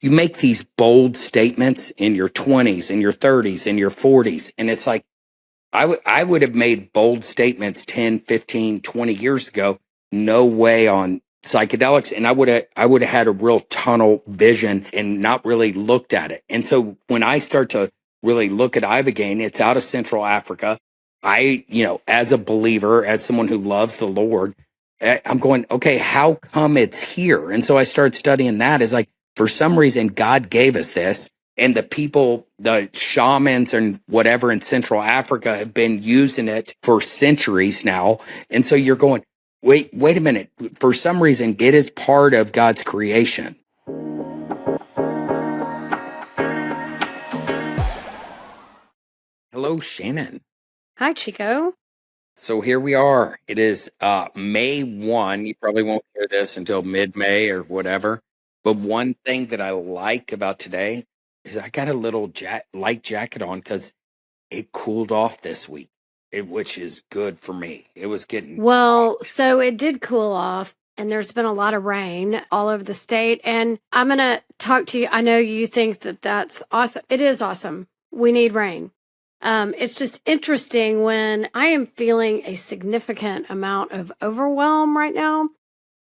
you make these bold statements in your 20s, in your 30s, in your 40s. And it's like, I would have made bold statements 10, 15, 20 years ago. No way on psychedelics. And I would have had a real tunnel vision and not really looked at it. And so when I start to really look at Ibogaine, it's out of Central Africa. As a believer, as someone who loves the Lord, I'm going, okay, how come it's here? And so I started studying that. Is like, for some reason, God gave us this. And the people, the shamans and whatever in Central Africa have been using it for centuries now. And so you're going, wait a minute. For some reason, it is part of God's creation. Hello, Shannon. Hi, Chico. So here we are. It is May 1. You probably won't hear this until mid-May or whatever. But one thing that I like about today is I got a little light jacket on because it cooled off this week, which is good for me. It was getting hot. So it did cool off, and there's been a lot of rain all over the state. And I'm going to talk to you. I know you think that that's awesome. It is awesome. We need rain. It's just interesting when I am feeling a significant amount of overwhelm right now.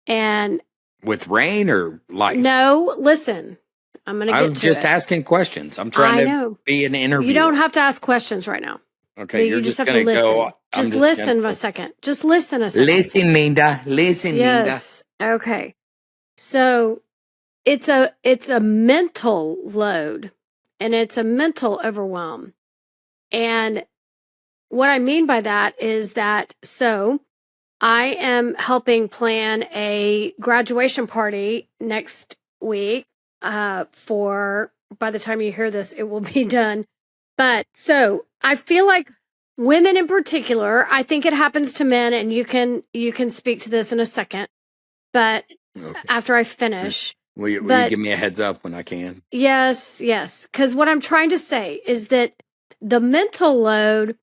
And With rain or life? no, listen, I'm going to get to it. I'm just asking questions. I'm trying to be an interviewer. You don't have to ask questions right now. Okay, you're You just have going to to listen. go. Just listen a second. Just listen a second. Listen, Linda. Listen, Yes. Okay. So it's a mental load, and it's a mental overwhelm. And what I mean by that is that, so I am helping plan a graduation party next week. By the time you hear this, it will be done. But so I feel like women in particular, I think it happens to men, and you can speak to this in a second, but Okay. after I finish. Will you give me a heads up when I can? Yes. Because what I'm trying to say is that the mental load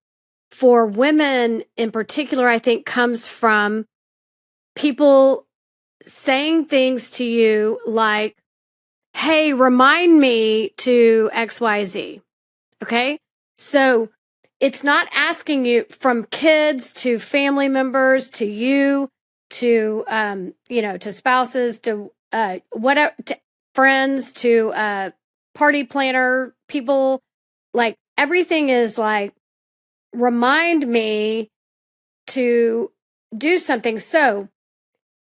for women in particular, I think, comes from people saying things to you like, hey, remind me to XYZ. Okay. So it's not asking you, from kids to family members to you to, to spouses to, whatever, to friends to, party planner people, like everything is like, remind me to do something. So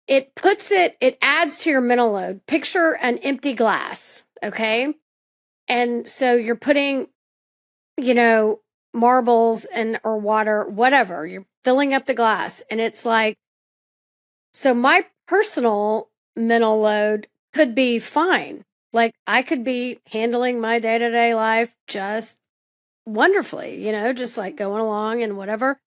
it adds to your mental load. Picture an empty glass. Okay. And so you're putting, marbles or water, whatever, you're filling up the glass. And it's like, so my personal mental load could be fine. Like I could be handling my day-to-day life just wonderfully, just like going along and whatever.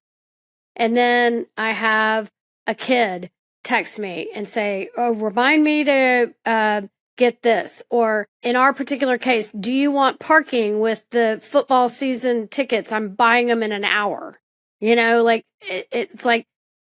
And then I have a kid text me and say, oh, remind me to get this. Or in our particular case, do you want parking with the football season tickets? I'm buying them in an hour. It's like,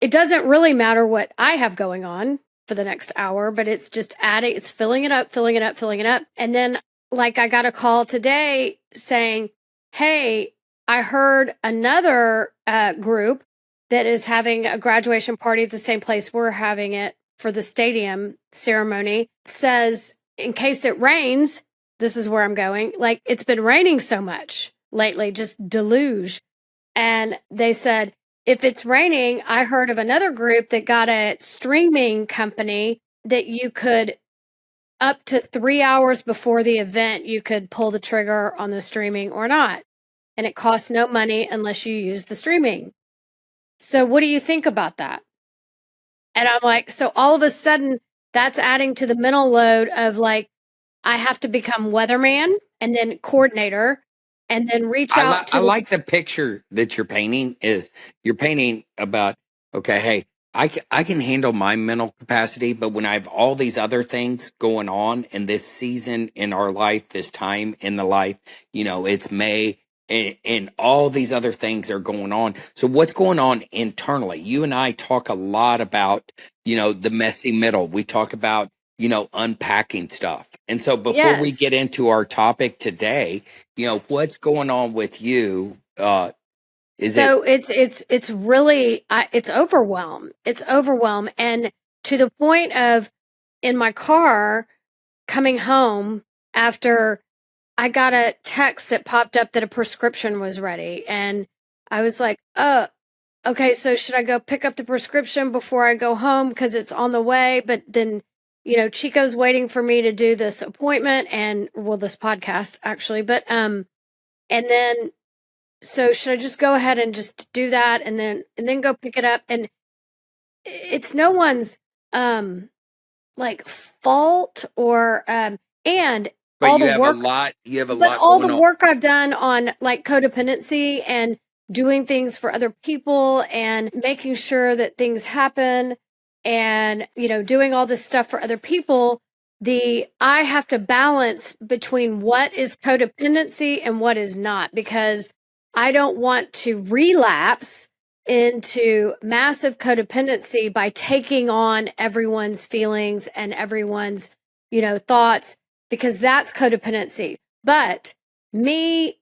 it doesn't really matter what I have going on for the next hour, but it's just it's filling it up. And then like I got a call today saying, hey, I heard another group that is having a graduation party at the same place we're having it for the stadium ceremony, says, in case it rains, this is where I'm going. Like, it's been raining so much lately, just deluge. And they said, if it's raining, I heard of another group that got a streaming company that you could, up to 3 hours before the event, you could pull the trigger on the streaming or not. And it costs no money unless you use the streaming. So what do you think about that? And I'm like, so all of a sudden that's adding to the mental load of like, I have to become weatherman and then coordinator and then reach out to. I like the picture that you're painting. You're painting about, okay, hey, I can handle my mental capacity, but when I have all these other things going on in this season in our life, this time in the life, it's May and all these other things are going on. So what's going on internally? You and I talk a lot about, the messy middle. We talk about, unpacking stuff. And so before we get into our topic today, what's going on with you? It's really, it's overwhelm. It's overwhelm. And to the point of in my car coming home after I got a text that popped up that a prescription was ready. And I was like, okay, so should I go pick up the prescription before I go home? Because it's on the way. But then, Chico's waiting for me to do this appointment and, well, this podcast actually. But, and then, so should I just go ahead and just do that and then go pick it up? And it's no one's, like fault or, and but all you the have work, a lot, you have a but lot all going the on. work I've done on like codependency and doing things for other people and making sure that things happen and, doing all this stuff for other people, I have to balance between what is codependency and what is not, because I don't want to relapse into massive codependency by taking on everyone's feelings and everyone's, thoughts, because that's codependency. But me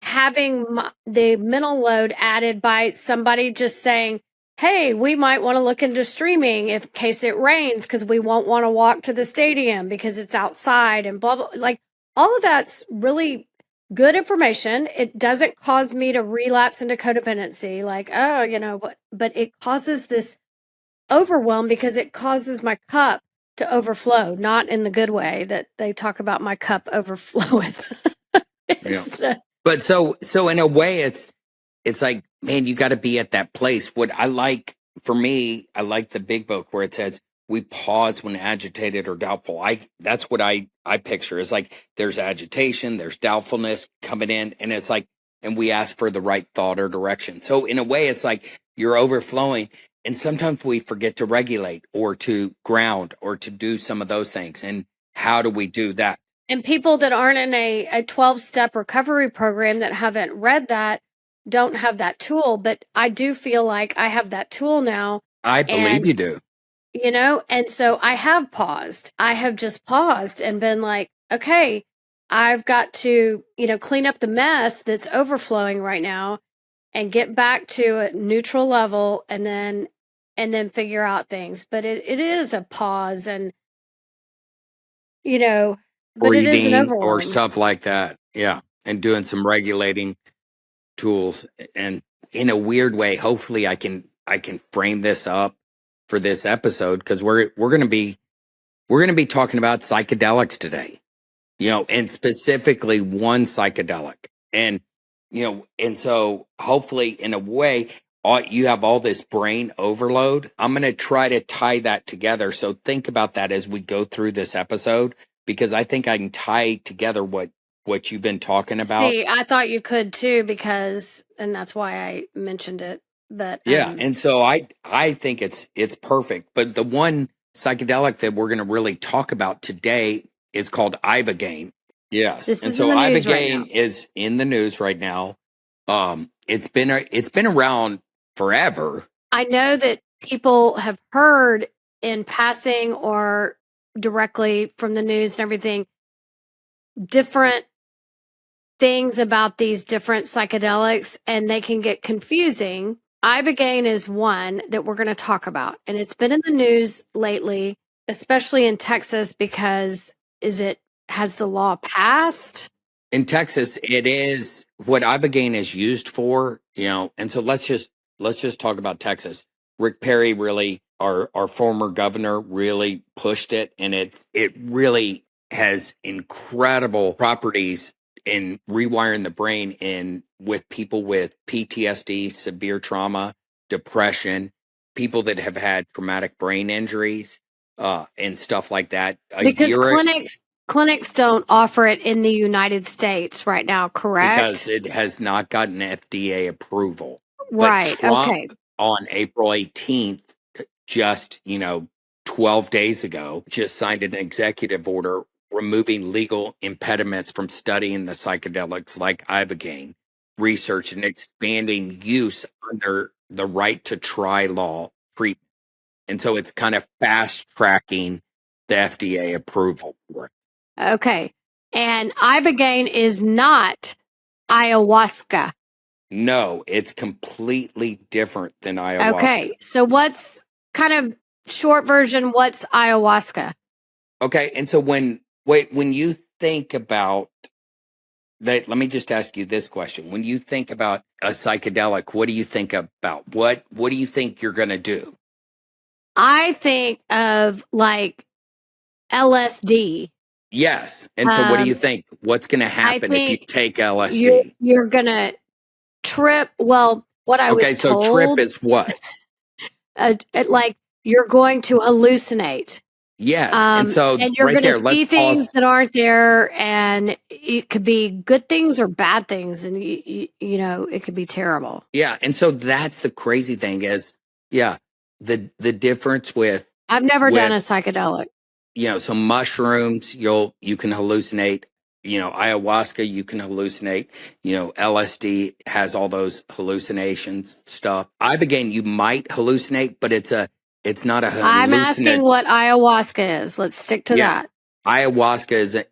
having the mental load added by somebody just saying, hey, we might want to look into streaming in case it rains because we won't want to walk to the stadium because it's outside and blah, blah. Like all of that's really good information. It doesn't cause me to relapse into codependency. Like, but it causes this overwhelm because it causes my cup to overflow, not in the good way that they talk about my cup overfloweth. But so in a way, it's like, man, you got to be at that place. What I like, for me, I like the big book where it says we pause when agitated or doubtful. That's what I picture. It's like there's agitation, there's doubtfulness coming in, and it's like, and we ask for the right thought or direction. So in a way, it's like you're overflowing, and sometimes we forget to regulate or to ground or to do some of those things. And how do we do that? And people that aren't in a 12-step recovery program that haven't read that don't have that tool. But I do feel like I have that tool now. I believe you do. And so I have paused. I have just paused and been like, okay, I've got to, clean up the mess that's overflowing right now and get back to a neutral level and then figure out things. But it is a pause and, but it is an breathing overwhelm or stuff like that. Yeah. And doing some regulating tools. And in a weird way, hopefully I can frame this up for this episode, because we're going to be talking about psychedelics today, and specifically one psychedelic. And and so hopefully in a way, you have all this brain overload. I'm going to try to tie that together. So think about that as we go through this episode, because I think I can tie together what you've been talking about. See, I thought you could too, and that's why I mentioned it. But yeah, and so I think it's perfect. But the one psychedelic that we're going to really talk about today is called Ibogaine. Yes, and so Ibogaine is in the news right now. It's been around forever. I know that people have heard in passing or directly from the news and everything different things about these different psychedelics, and they can get confusing. Ibogaine is one that we're going to talk about, and it's been in the news lately, especially in Texas, because has the law passed? In Texas, it is what Ibogaine is used for, and so let's just talk about Texas. Rick Perry, really, our former governor, really pushed it, and it really has incredible properties in rewiring the brain with people with PTSD, severe trauma, depression, people that have had traumatic brain injuries, and stuff like that. Because clinics don't offer it in the United States right now, correct? Because it has not gotten FDA approval. Right. But Trump, okay. On April 18th, just 12 days ago, just signed an executive order removing legal impediments from studying the psychedelics like Ibogaine, research and expanding use under the right to try law treatment. And so it's kind of fast tracking the FDA approval for it. Okay. And Ibogaine is not ayahuasca. No, it's completely different than ayahuasca. Okay. So what's kind of short version, what's ayahuasca? Okay. And so when you think about that, let me just ask you this question. When you think about a psychedelic, what do you think about? What do you think you're going to do? I think of like LSD. Yes. And so what do you think? What's going to happen if you take LSD? You're going to trip. Well, what I was told. Okay, so trip is what? Like you're going to hallucinate. Yes. And so and you're right going there, to see things that aren't there, and it could be good things or bad things, and you know, it could be terrible. Yeah. And so that's the crazy thing is, yeah, the difference with I've never done a psychedelic. You know, so mushrooms, you can hallucinate. You know, ayahuasca, you can hallucinate. You know, LSD has all those hallucinations stuff. Ibogaine, you might hallucinate, but it's not a hallucination. I'm asking what ayahuasca is. Let's stick to that. Ayahuasca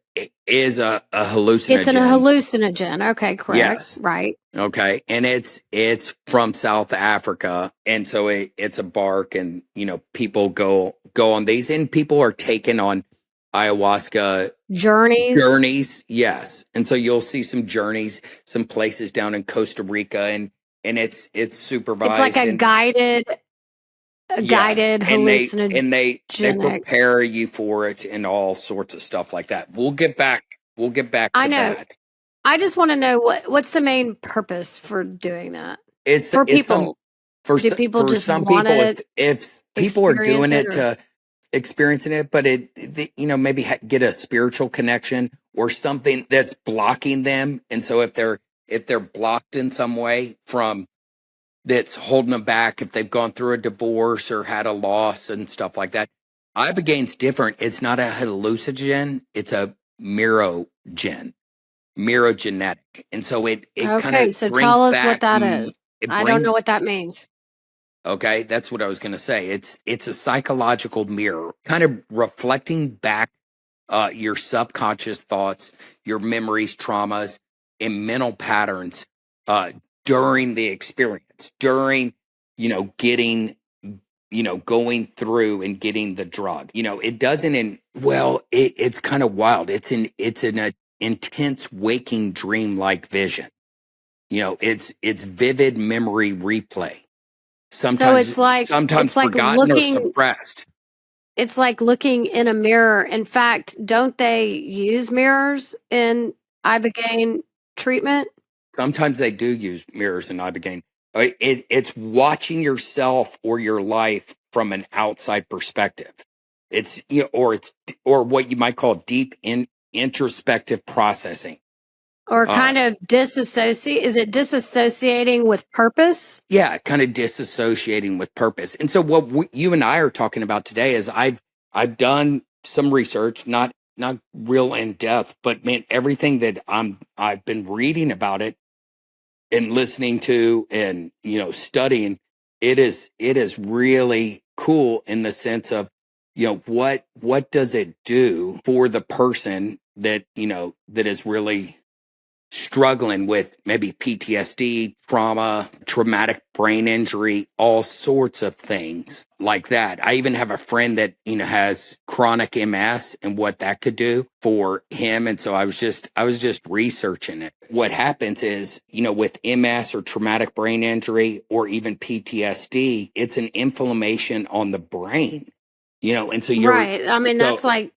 is a hallucinogen. It's a hallucinogen. Okay, correct. Yes. Right. Okay. And it's from South Africa. And so it's a bark, and, you know, people go on these, and people are taken on ayahuasca journeys. Yes. And so you'll see some journeys, some places down in Costa Rica, and it's supervised. It's like a guided hallucinogen. And they prepare you for it and all sorts of stuff like that. We'll get back to that. I just want to know what's the main purpose for doing that. It's for people. Do people just some want people, it, if people are doing it to experiencing it, but you know, maybe get a spiritual connection or something that's blocking them. And so if they're blocked in some way from that's holding them back, if they've gone through a divorce or had a loss and stuff like that, Ibogaine's different. It's not a hallucinogen; it's a mirogenetic, and so it kind of so tell us what that is. I don't know what that means. Okay, that's what I was going to say. It's a psychological mirror, kind of reflecting back your subconscious thoughts, your memories, traumas, and mental patterns during the experience, during, you know, getting, you know, going through and getting the drug. You know, it doesn't. It's kind of wild. It's an intense waking dream-like vision. You know, it's vivid memory replay. Sometimes forgotten or suppressed. It's like looking in a mirror. In fact, don't they use mirrors in Ibogaine treatment? Sometimes they do use mirrors in Ibogaine. It's watching yourself or your life from an outside perspective. It's, you know, or what you might call deep introspective processing. Or kind of disassociate. Is it disassociating with purpose? Yeah, kind of disassociating with purpose. And so what you and I are talking about today is I've done some research, not real in depth, but man, everything that I've been reading about it and listening to and, you know, studying, it is really cool in the sense of, you know, what does it do for the person that, you know, that is really struggling with maybe PTSD, trauma, traumatic brain injury, all sorts of things like that. I even have a friend that, you know, has chronic MS and what that could do for him. And so I was just researching it. What happens is, you know, with MS or traumatic brain injury or even PTSD, it's an inflammation on the brain, you know, and so you're right. I mean, that's like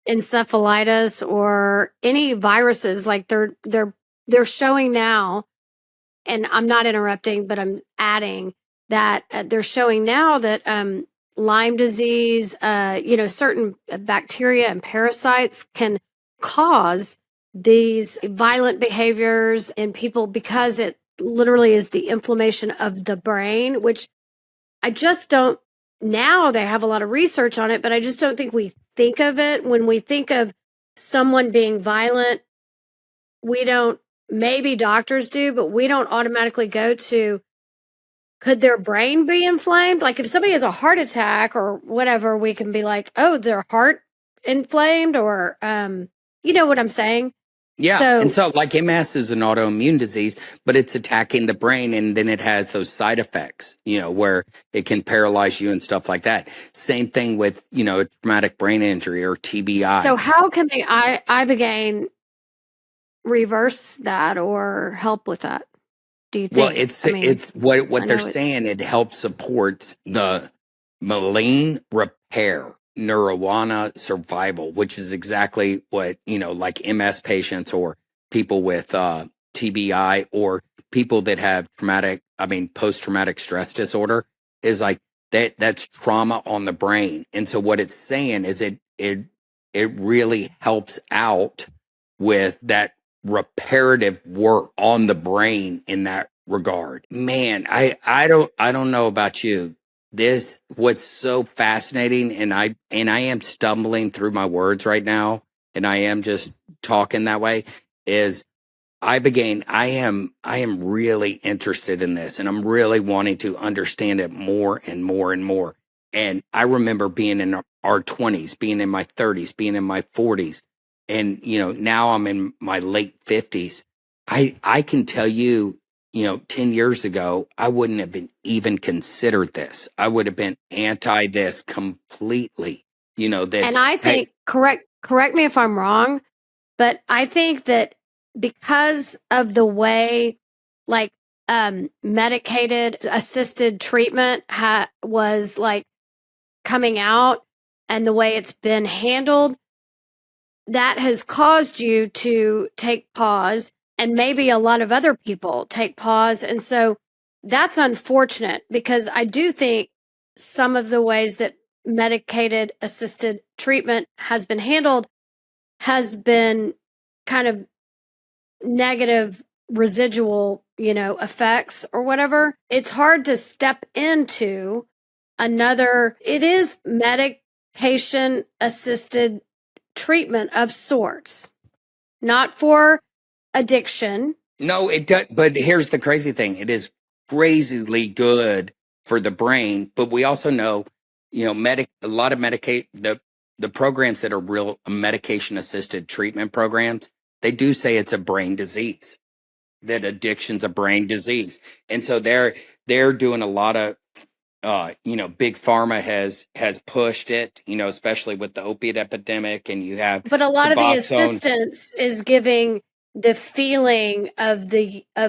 encephalitis or any viruses. Like they're showing now, and I'm not interrupting, but I'm adding that they're showing now that Lyme disease, you know, certain bacteria and parasites can cause these violent behaviors in people because it literally is the inflammation of the brain, which I just don't. Now they have a lot of research on it, but I just don't think we think of it. When we think of someone being violent, we don't, maybe doctors do, but we don't automatically go to, could their brain be inflamed? Like if somebody has a heart attack or whatever, we can be like, oh, their heart inflamed or, you know what I'm saying? Yeah. And so like MS is an autoimmune disease, but it's attacking the brain and then it has those side effects, where it can paralyze you and stuff like that. Same thing with, traumatic brain injury or TBI. So how can the Ibogaine reverse that or help with that? Do you think? Well, it's what they're saying. It helps support the malign repair neuroana survival, which is exactly what, like MS patients or people with TBI or people that have post-traumatic stress disorder is like that's trauma on the brain. And so what it's saying is it really helps out with that reparative work on the brain in that regard. Man, I don't know about you. What's so fascinating, and I am stumbling through my words right now, and I am just talking that way, is Ibogaine. I am really interested in this, and I'm really wanting to understand it more and more and more. And I remember being in our 20s, being in my 30s, being in my 40s, and now I'm in my late 50s. I can tell you, 10 years ago, I wouldn't have been even considered this. I would have been anti this completely. And I think, correct me if I'm wrong, but I think that because of the way, like, medicated assisted treatment was like coming out and the way it's been handled, that has caused you to take pause, and maybe a lot of other people take pause. And so that's unfortunate, because I do think some of the ways that medicated assisted treatment has been handled has been kind of negative residual, effects or whatever. It's hard to step into it is medication assisted treatment of sorts, not for addiction. No, it does. But here's the crazy thing. It is crazily good for the brain. But we also know, a lot of the programs that are real medication assisted treatment programs, they do say it's a brain disease, that addiction's a brain disease. And so they're doing a lot of, big pharma has pushed it, especially with the opiate epidemic, and you have. But a lot of the assistance is giving the feeling of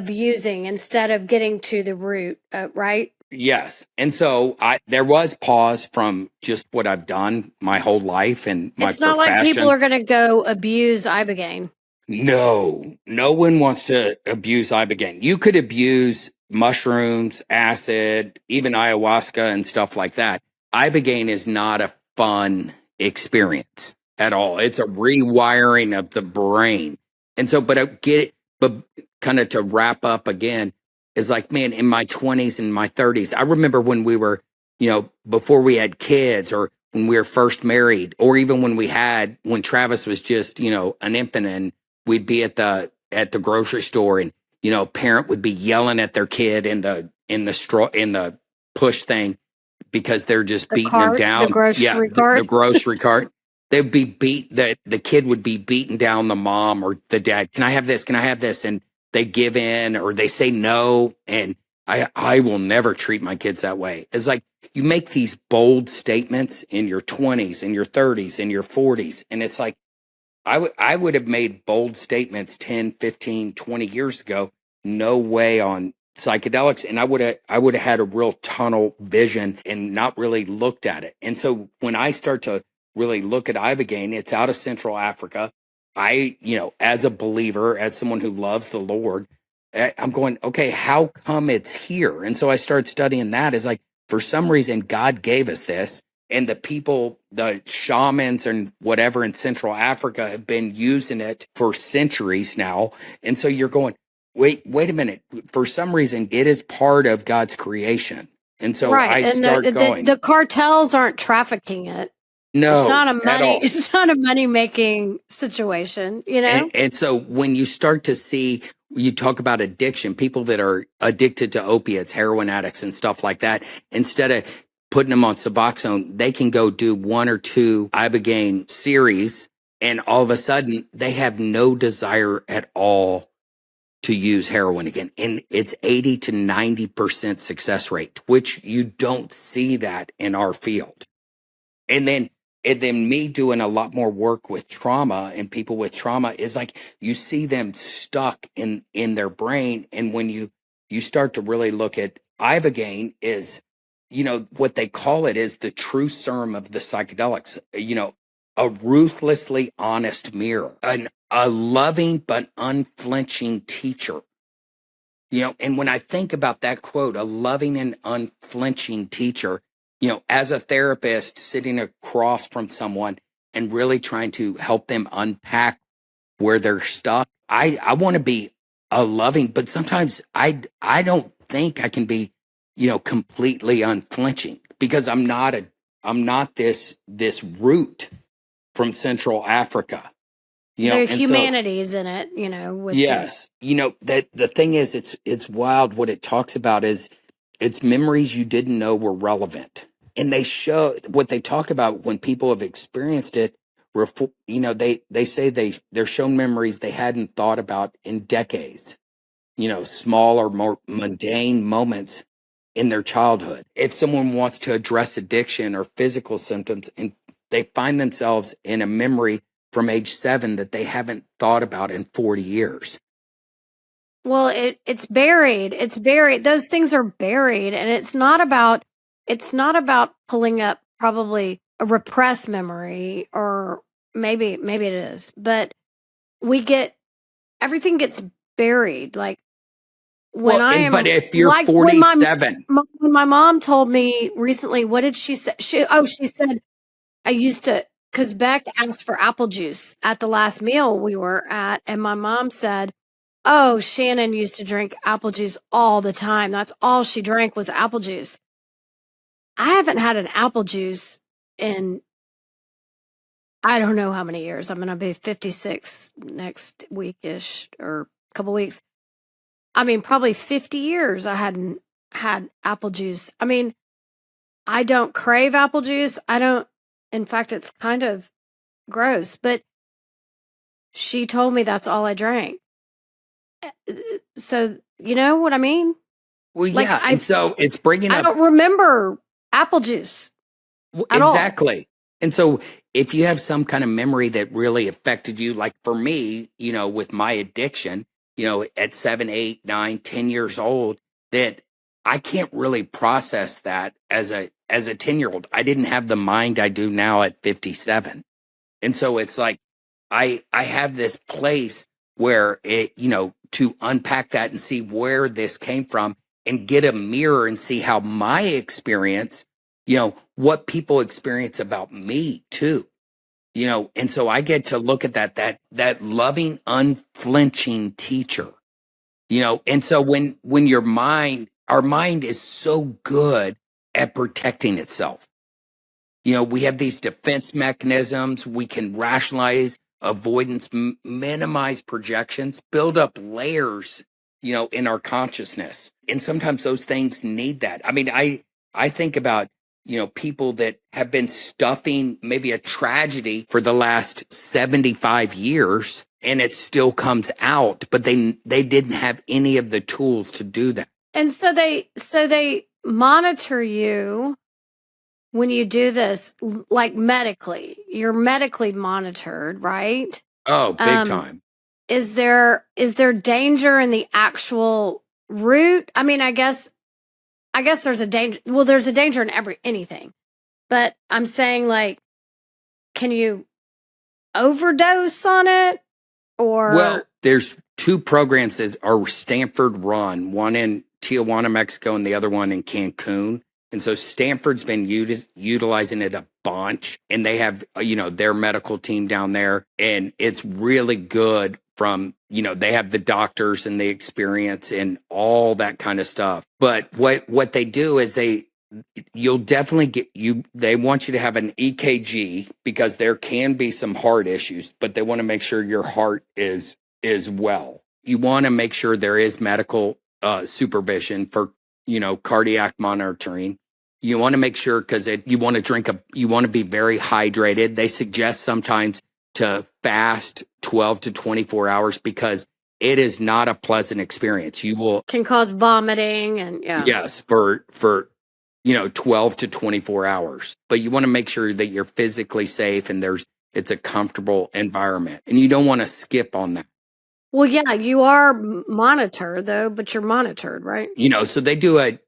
using instead of getting to the root, right? Yes. And so there was pause from just what I've done my whole life and my profession. It's not like people are going to go abuse Ibogaine. No one wants to abuse Ibogaine. You could abuse mushrooms, acid, even ayahuasca and stuff like that. Ibogaine is not a fun experience at all. It's a rewiring of the brain. And so, but I get it, but kind of to wrap up again, is like, man, in my 20s and my 30s, I remember when we were, before we had kids, or when we were first married, or even when Travis was just, an infant, and we'd be at the grocery store, and, a parent would be yelling at their kid in the push thing because they're just beating them down. The grocery cart. The grocery cart. They'd be the kid would be beating down the mom or the dad. Can I have this? Can I have this? And they give in, or they say no. And I will never treat my kids that way. It's like you make these bold statements in your 20s, in your 30s, in your 40s. And it's like, I would have made bold statements 10, 15, 20 years ago. No way on psychedelics. And I would have had a real tunnel vision and not really looked at it. And so when I start to really look at Ibogaine, it's out of Central Africa. As a believer, as someone who loves the Lord, I'm going, okay, how come it's here? And so I started studying that. It's like, for some reason, God gave us this, and the people, the shamans and whatever in Central Africa have been using it for centuries now. And so you're going, wait a minute. For some reason, it is part of God's creation. And so right. I start going. The cartels aren't trafficking it. No, it's not a money making situation, And so when you start to see, you talk about addiction, people that are addicted to opiates, heroin addicts and stuff like that, instead of putting them on Suboxone, they can go do 1 or 2 Ibogaine series, and all of a sudden they have no desire at all to use heroin again. And it's 80 to 90% success rate, which you don't see that in our field. And then me doing a lot more work with trauma and people with trauma is like, you see them stuck in their brain. And when you start to really look at Ibogaine is, what they call it is the true serum of the psychedelics, a ruthlessly honest mirror, a loving but unflinching teacher. And when I think about that quote, a loving and unflinching teacher, as a therapist sitting across from someone and really trying to help them unpack where they're stuck, I want to be a loving, but sometimes I don't think I can be, completely unflinching, because I'm not this root from Central Africa. There's humanities in it, with yes. That the thing is, it's wild. What it talks about is it's memories you didn't know were relevant. And they show what they talk about when people have experienced it. They say they're shown memories they hadn't thought about in decades, small or more mundane moments in their childhood. If someone wants to address addiction or physical symptoms and they find themselves in a memory from age 7 that they haven't thought about in 40 years. Well, it's buried. It's buried. Those things are buried. And it's not about pulling up probably a repressed memory, or maybe it is, but everything gets buried. Like but if you're like 47, when my mom told me recently, what did she say? She said, I used to, because Beck asked for apple juice at the last meal we were at, and my mom said, oh, Shannon used to drink apple juice all the time. That's all she drank was apple juice. I haven't had an apple juice in, I don't know how many years. I'm going to be 56 next week-ish, or a couple weeks. I mean, probably 50 years I hadn't had apple juice. I mean, I don't crave apple juice. In fact, it's kind of gross, but she told me that's all I drank. So, you know what I mean? Well, yeah. And so it's bringing up. I don't remember apple juice. Exactly. All. And so if you have some kind of memory that really affected you, like for me, with my addiction, at 7, 8, 9, 10 years old, that I can't really process that as a 10-year-old. I didn't have the mind I do now at 57. And so it's like, I have this place where to unpack that and see where this came from and get a mirror and see how my experience, what people experience about me too. And so I get to look at that loving, unflinching teacher, and so when our mind is so good at protecting itself. We have these defense mechanisms. We can rationalize avoidance, minimize projections, build up layers, in our consciousness. And sometimes those things need that. I mean, I think about, people that have been stuffing maybe a tragedy for the last 75 years and it still comes out, but they didn't have any of the tools to do that. And so they monitor you when you do this, like medically. You're medically monitored, right? Oh, big time. Is there danger in the actual route? I mean, I guess there's a danger. Well, there's a danger in anything. But I'm saying, like, can you overdose on it? Or well, there's 2 programs that are Stanford run, one in Tijuana, Mexico, and the other one in Cancun. And so Stanford's been utilizing it a bunch, and they have, their medical team down there, and it's really good from, they have the doctors and the experience and all that kind of stuff. But what they do is you'll definitely they want you to have an EKG, because there can be some heart issues, but they want to make sure your heart is well. You want to make sure there is medical supervision for, cardiac monitoring. You want to make sure because you want to be very hydrated. They suggest sometimes to fast 12 to 24 hours because it is not a pleasant experience. You will Can cause vomiting and yes, for 12 to 24 hours. But you want to make sure that you're physically safe and it's a comfortable environment. And you don't want to skip on that. Well, yeah, you are monitored though, but you're monitored, right? So they do a,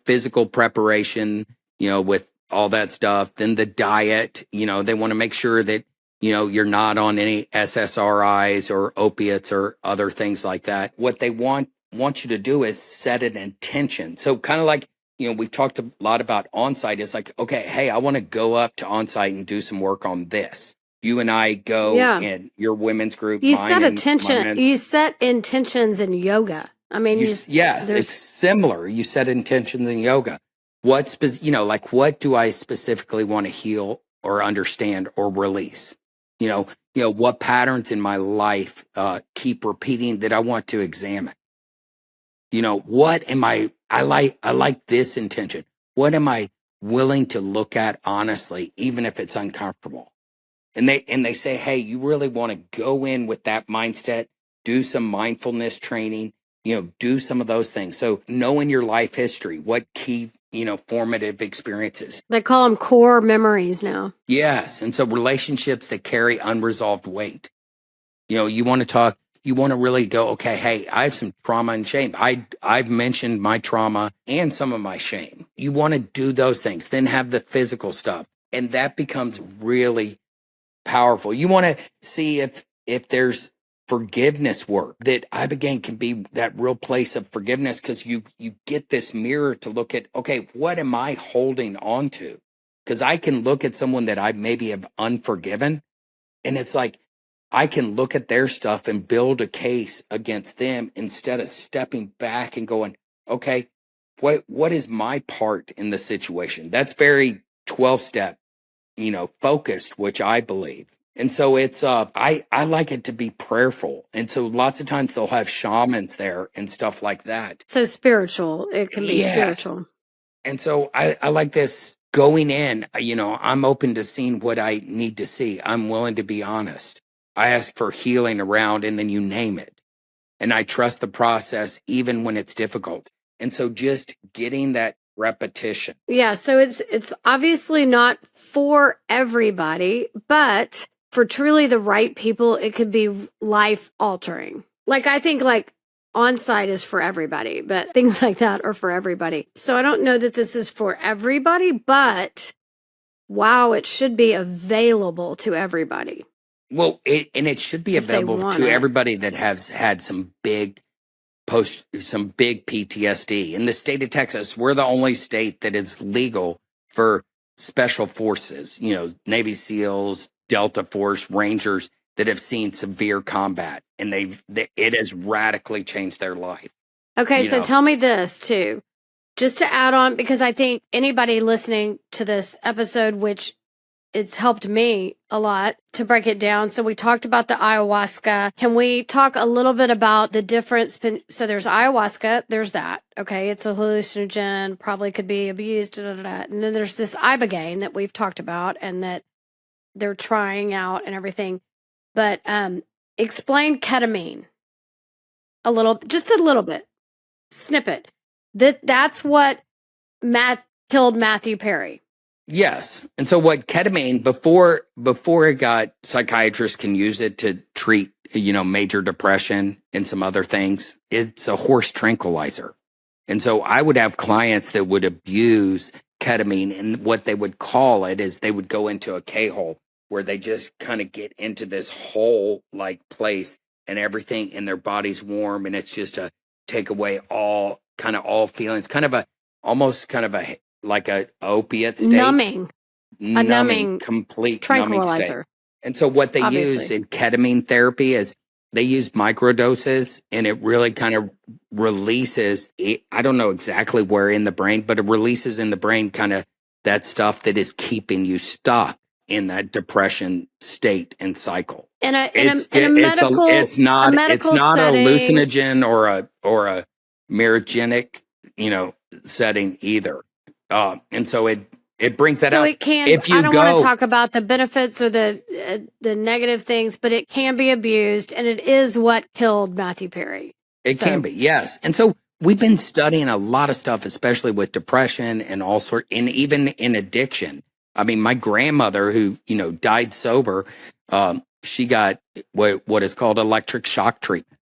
physical preparation, with all that stuff. Then the diet, they want to make sure that, you're not on any SSRIs or opiates or other things like that. What they want you to do is set an intention. So kind of like, we've talked a lot about on-site. It's like, okay, hey, I want to go up to on-site and do some work on this. You and I go in your women's group. You set intentions in yoga. I mean, yes, it's similar. You set intentions in yoga. What do I specifically want to heal or understand or release? What patterns in my life keep repeating that I want to examine? What am I like this intention. What am I willing to look at honestly, even if it's uncomfortable? And they say, hey, you really want to go in with that mindset, do some mindfulness training, do some of those things. So knowing your life history, what key, formative experiences. They call them core memories now. Yes. And so relationships that carry unresolved weight. You want to really go, okay, hey, I have some trauma and shame. I've mentioned my trauma and some of my shame. You want to do those things, then have the physical stuff. And that becomes really powerful. You want to see if there's forgiveness work, that Ibogaine can be that real place of forgiveness, because you get this mirror to look at, okay, what am I holding on to? Because I can look at someone that I maybe have unforgiven, and it's like I can look at their stuff and build a case against them instead of stepping back and going, okay, what is my part in the situation? That's very 12-step, focused, which I believe. And so it's, I like it to be prayerful. And so lots of times they'll have shamans there and stuff like that. So spiritual, it can be spiritual. And so I like this going in, I'm open to seeing what I need to see. I'm willing to be honest. I ask for healing around, and then you name it. And I trust the process even when it's difficult. And so just getting that repetition. Yeah. So it's obviously not for everybody, but for truly the right people, it could be life altering. Like, I think on-site is for everybody, but things like that are for everybody. So I don't know that this is for everybody, but wow, it should be available to everybody. Well, it should be available to everybody that has had some big PTSD. In the state of Texas, we're the only state that is legal for special forces, Navy SEALs, Delta Force, Rangers that have seen severe combat, and it has radically changed their life. Okay, so tell me this too, just to add on, because I think anybody listening to this episode, which it's helped me a lot to break it down. So we talked about the ayahuasca. Can we talk a little bit about the difference? So there's ayahuasca, there's that. Okay. It's a hallucinogen, probably could be abused. And then there's this Ibogaine that we've talked about and that they're trying out and everything. But explain ketamine just a little bit, snippet. That's what killed Matthew Perry. Yes. And so what ketamine, before it got, psychiatrists can use it to treat, major depression and some other things. It's a horse tranquilizer. And so I would have clients that would abuse ketamine, and what they would call it is they would go into a K-hole where they just kind of get into this hole like place, and everything in their body's warm, and it's just a take away all feelings, almost like a opiate state. Numbing, complete tranquilizer. Numbing state. And so what they use in ketamine therapy is they use microdoses, and it really kind of releases, I don't know exactly where in the brain, but it releases in the brain kind of that stuff that is keeping you stuck in that depression state and cycle. It's not a hallucinogen or a mirogenic, setting either. And so it brings that So out. it can. If I you don't want to go, talk about the benefits or the negative things, but it can be abused, and it is what killed Matthew Perry. it can be, yes. And so we've been studying a lot of stuff, especially with depression and all sort, and even in addiction. I mean, my grandmother, who died sober, she got what is called electric shock treatment.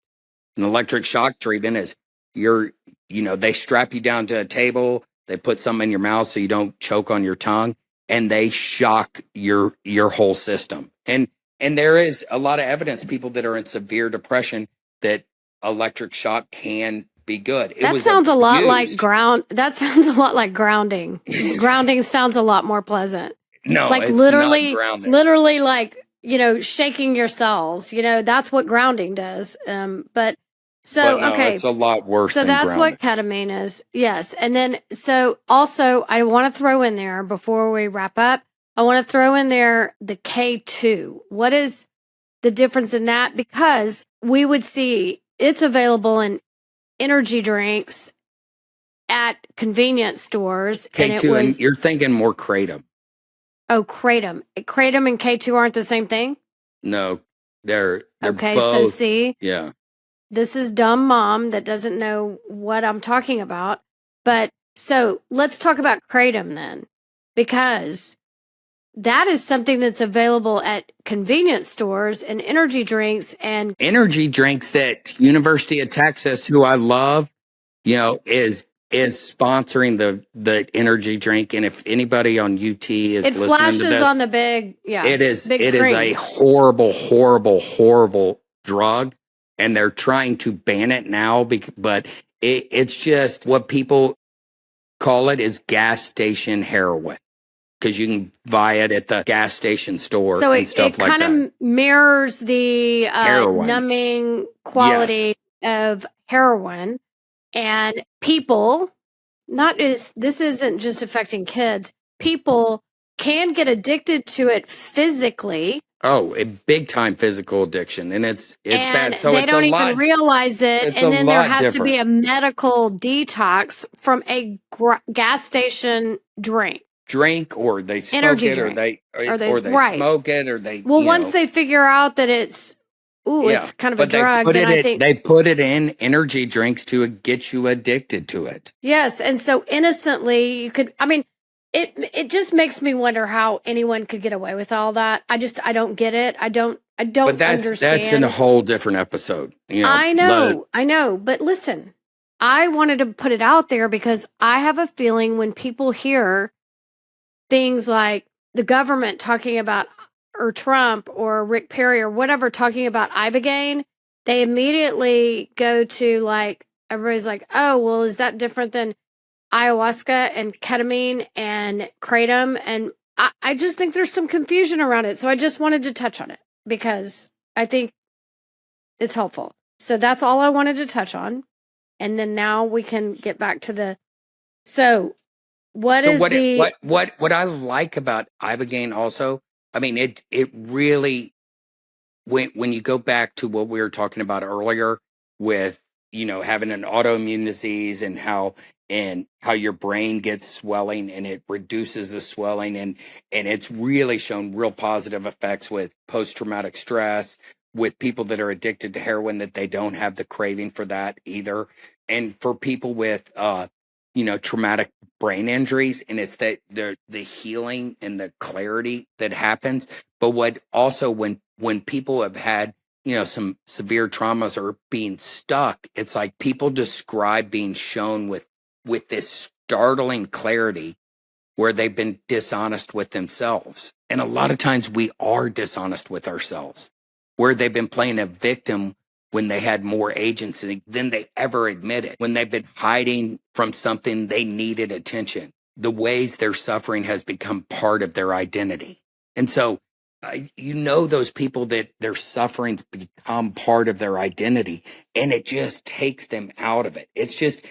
An electric shock treatment is they strap you down to a table, they put something in your mouth so you don't choke on your tongue, and they shock your whole system. And there is a lot of evidence, people that are in severe depression, that electric shock can be good. That sounds a lot like That sounds a lot like grounding. Grounding sounds a lot more pleasant. No, like it's literally, not grounding. literally, like shaking your cells. That's what grounding does. But no, okay, it's a lot worse. So than that's grounding. what ketamine is. Yes, and then so also I want to throw in there before we wrap up. I want to throw in there the K2. What is the difference in that? Because we would see it's available in energy drinks at convenience stores. K2, and you're thinking more kratom. Oh, kratom. Kratom and K2 aren't the same thing? No, they're okay, both. So see, yeah. This is dumb mom that doesn't know what I'm talking about. But so let's talk about kratom then, because that is something that's available at convenience stores and energy drinks that University of Texas, who I love, is sponsoring the energy drink. And if anybody on UT is listening to this, it flashes on the big, it is screen. A horrible, horrible, horrible drug. And they're trying to ban it now, but it's just what people call it is gas station heroin, because you can buy it at the gas station store and stuff like that. So it kind of mirrors the numbing quality of heroin. And people, this isn't just affecting kids, people can get addicted to it physically. Oh, a big time physical addiction, and it's bad. So they don't even realize it, and then there has to be a medical detox from a gas station drink, or they smoke energy it, drink. or they smoke it, or they. Once they figure out that it's kind of a drug, then I think they put it in energy drinks to get you addicted to it. Yes, and so innocently you could. I mean. It just makes me wonder how anyone could get away with all that. I don't get it. I don't but understand. That's in a whole different episode. I know. But listen, I wanted to put it out there because I have a feeling when people hear things like the government talking about, or Trump or Rick Perry or whatever talking about Ibogaine, they immediately go to everybody's like, oh, well, is that different than ayahuasca and ketamine and kratom? And I just think there's some confusion around it. So I just wanted to touch on it because I think it's helpful. So that's all I wanted to touch on. And then now we can get back to what I like about Ibogaine also, I mean, it really, when you go back to what we were talking about earlier with, having an autoimmune disease and how your brain gets swelling and it reduces the swelling, and it's really shown real positive effects with post-traumatic stress, with people that are addicted to heroin, that they don't have the craving for that either. And for people with, traumatic brain injuries, and it's the healing and the clarity that happens. But what also when people have had, some severe traumas or being stuck, it's like people describe being shown with this startling clarity where they've been dishonest with themselves. And a lot of times we are dishonest with ourselves, where they've been playing a victim when they had more agency than they ever admitted, when they've been hiding from something they needed attention. The ways they're suffering has become part of their identity. And so, those people that their sufferings become part of their identity, and it just takes them out of it. It's just,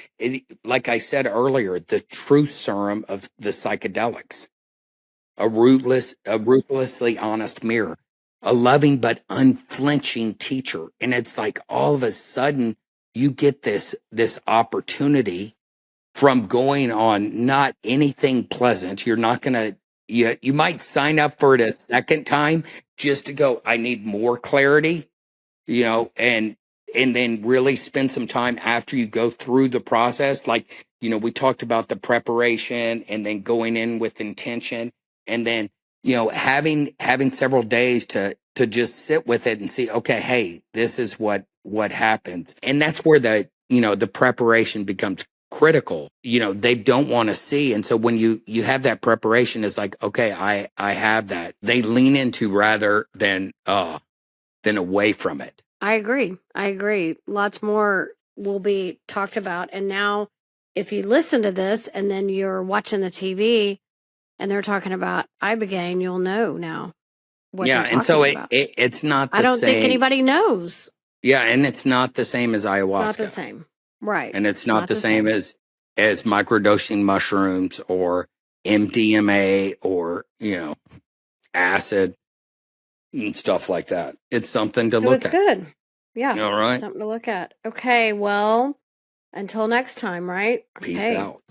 like I said earlier, the truth serum of the psychedelics, a ruthlessly honest mirror, a loving but unflinching teacher. And it's like all of a sudden you get this opportunity from going on not anything pleasant. You're not going to, you might sign up for it a second time just to go, I need more clarity, and then really spend some time after you go through the process. Like, we talked about the preparation and then going in with intention, and then, having several days to just sit with it and see, okay, hey, this is what happens. And that's where the preparation becomes critical. They don't want to see. And so when you have that preparation, it's like, okay, I have that. They lean into rather than away from it. I agree. Lots more will be talked about. And now if you listen to this and then you're watching the TV and they're talking about Ibogaine, you'll know now what they're and so talking about. It's not the I don't same. think anybody knows. Yeah, and it's not the same as ayahuasca. It's not the same. Right. And it's not the same as microdosing mushrooms or MDMA or, acid and stuff like that. It's something to look at. It's good. Yeah. All right. Something to look at. Okay. Well, until next time, right? Peace out.